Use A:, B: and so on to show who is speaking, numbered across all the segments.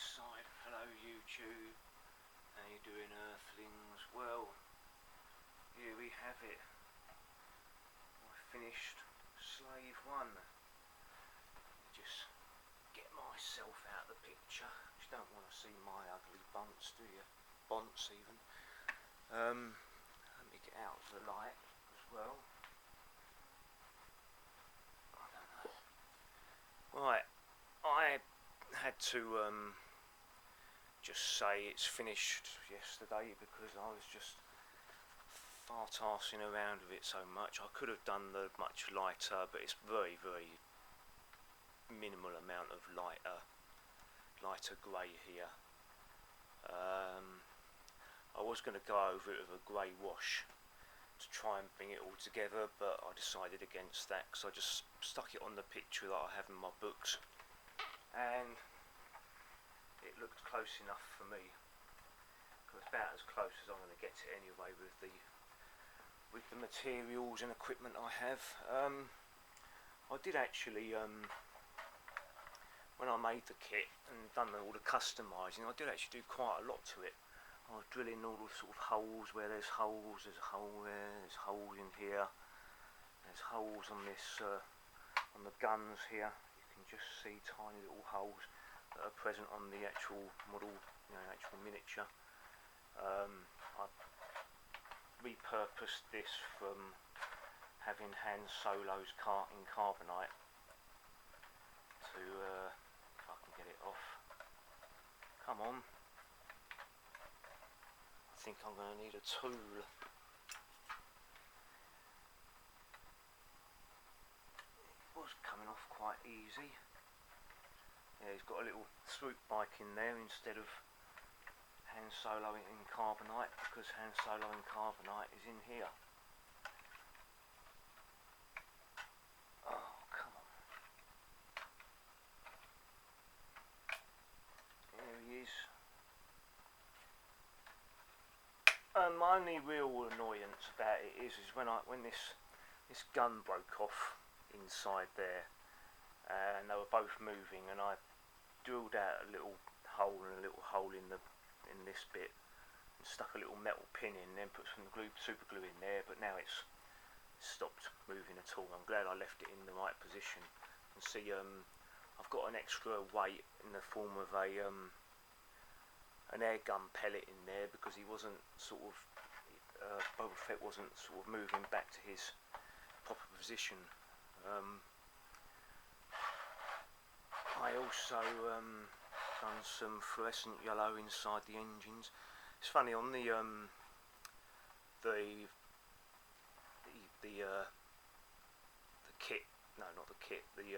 A: side. Hello YouTube, how you doing Earthlings? Well, here we have it. I finished Slave 1. Just get myself out of the picture. You don't want to see my ugly bunts, do you? Bonts even. Let me get out of the light as well. I don't know. Right, I had to just say it's finished yesterday because I was just fart-arsing around with it so much. I could have done the much lighter, but it's very minimal amount of lighter grey here. I was going to go over it with a grey wash to try and bring it all together, but I decided against that because I just stuck it on the picture that I have in my books, and it looked close enough for me. It's about as close as I'm going to get it anyway with the materials and equipment I have. I did actually, when I made the kit and done all the customising, I did actually do quite a lot to it. I was drilling all the sort of holes where there's holes. There's a hole there. There's holes in here. There's holes on this, on the guns here. You can just see tiny little holes that are present on the actual model, actual miniature. I repurposed this from having Han Solo's in carbonite to, if I can get it off. Come on. I think I'm going to need a tool. It was coming off quite easy. Yeah, he's got a little swoop bike in there instead of Han Solo in carbonite, because Han Solo in carbonite is in here. Oh, come on. There he is. My only real annoyance about it is when this gun broke off inside there, and they were both moving, and I drilled out a little hole and a little hole in this bit and stuck a little metal pin in, then put some super glue in there, but now it's stopped moving at all. I'm glad I left it in the right position. And see, I've got an extra weight in the form of an air gun pellet in there, because he wasn't Boba Fett wasn't sort of moving back to his proper position. I also done some fluorescent yellow inside the engines. It's funny, on the kit, no, not the kit, the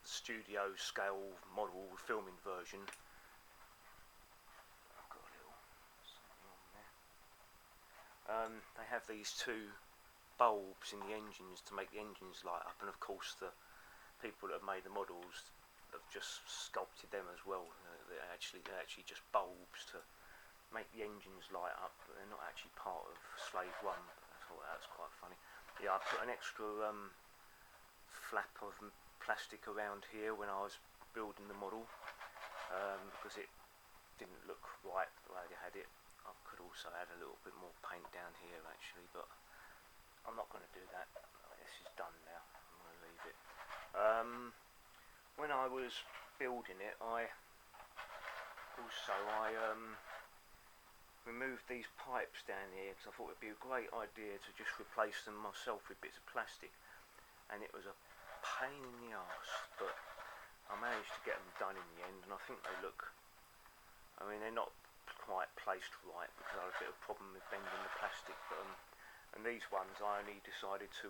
A: studio scale model filming version. I've got a little something on there. They have these two bulbs in the engines to make the engines light up, and of course the people that have made the models have just sculpted them as well. They're actually just bulbs to make the engines light up, but they're not actually part of Slave 1. I thought that was quite funny. Yeah, I put an extra flap of plastic around here when I was building the model, because it didn't look right the way they had it. I could also add a little bit more paint down here actually, but I'm not going to do that. This is done now. I'm going to leave it. When I was building it, I removed these pipes down here because I thought it'd be a great idea to just replace them myself with bits of plastic, and it was a pain in the arse, but I managed to get them done in the end, and I think they look, I mean, they're not quite placed right because I had a bit of a problem with bending the plastic, but and these ones I only decided to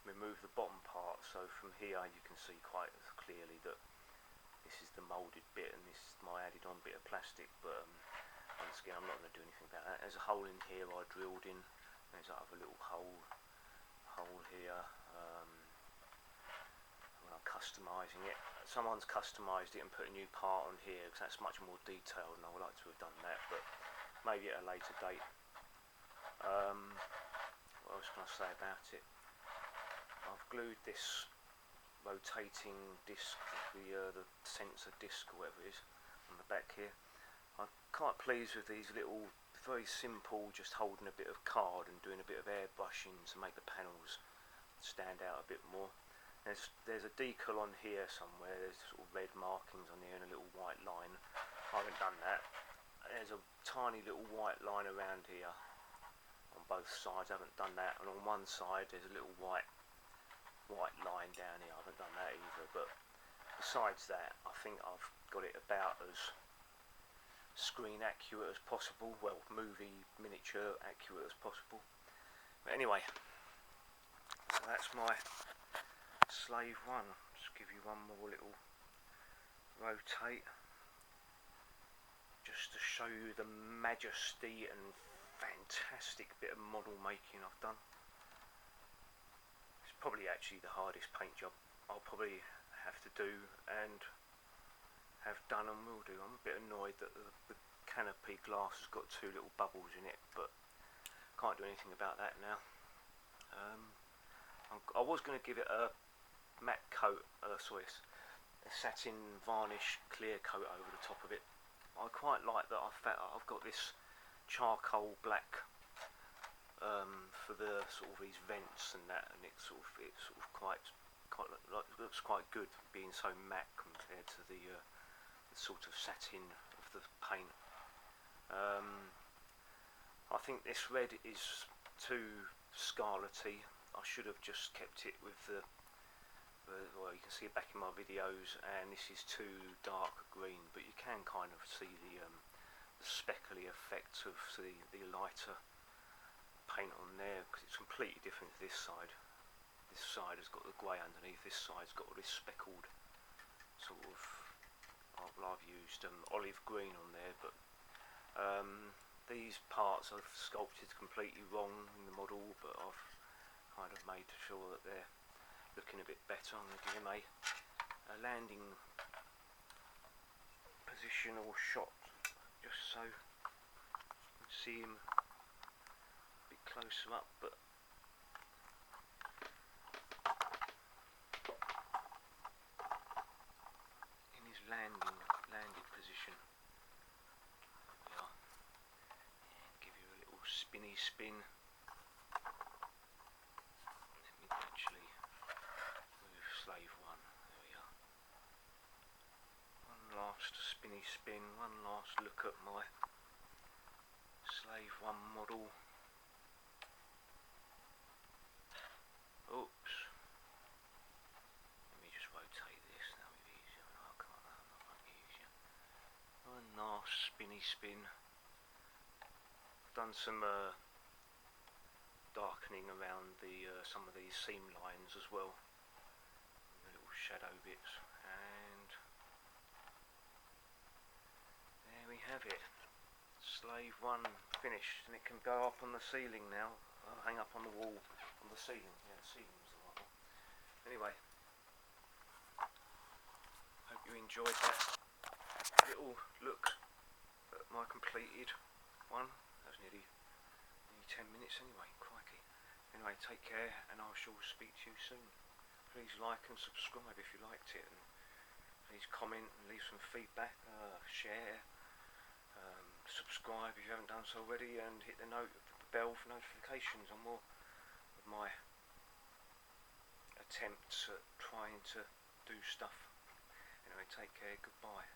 A: remove the bottom part, so from here you can see quite clearly that this is the moulded bit and this is my added on bit of plastic, but once again I'm not going to do anything about that. There's a hole in here I drilled in, there's that other little hole here. When I'm customising it, someone's customised it and put a new part on here because that's much more detailed, and I would like to have done that, but maybe at a later date. What else can I say about it? I've glued this rotating disc, the sensor disc or whatever it is, on the back here. I'm quite pleased with these little, very simple, just holding a bit of card and doing a bit of airbrushing to make the panels stand out a bit more. There's a decal on here somewhere. There's sort of red markings on here and a little white line. I haven't done that. There's a tiny little white line around here on both sides. I haven't done that. And on one side there's a little white line down here. I haven't done that either. But besides that, I think I've got it about as screen accurate as possible. Well, movie miniature accurate as possible. But anyway, so that's my Slave 1. Just give you one more little rotate, just to show you the majesty and fantastic bit of model making I've done. It's probably actually the hardest paint job I'll probably have to do and have done and will do. I'm a bit annoyed that the canopy glass has got two little bubbles in it, but can't do anything about that now. I was going to give it a matte coat, a satin varnish clear coat over the top of it. I quite like that. I've got this charcoal black for the sort of these vents and that, and it's sort of quite like, looks quite good being so matte compared to the sort of satin of the paint. I think this red is too scarlety. I should have just kept it with the well, you can see it back in my videos, and this is too dark green, but you can kind of see the speckly effect of the lighter paint on there, because it's completely different to this side. This side has got the grey underneath, this side's got all this speckled sort of, I've used olive green on there, but these parts I've sculpted completely wrong in the model, but I've kind of made sure that they're looking a bit better. I'm going to give him a landing position or shot, just so you can see him a bit closer up, but in his landed position. There we are. And give you a little spinny spin. Let me actually move Slave 1. There we are. One last spinny spin, one last look at my Slave 1 model. Oops. Let me just rotate this, that'll be easier. I can't, that might be easier. One last spinny spin. I've done some darkening around some of these seam lines as well, the little shadow bits, and there we have it. Slave 1 finished, and it can go up on the ceiling now. I'll hang up on the wall, on the ceiling. Yeah, the ceiling's the right one. Anyway, hope you enjoyed that little look at my completed one. That was nearly 10 minutes anyway, crikey. Anyway, take care, and I shall speak to you soon. Please like and subscribe if you liked it, and please comment and leave some feedback, share, subscribe if you haven't done so already, and hit the bell for notifications on more of my attempts at trying to do stuff. Anyway, take care, goodbye.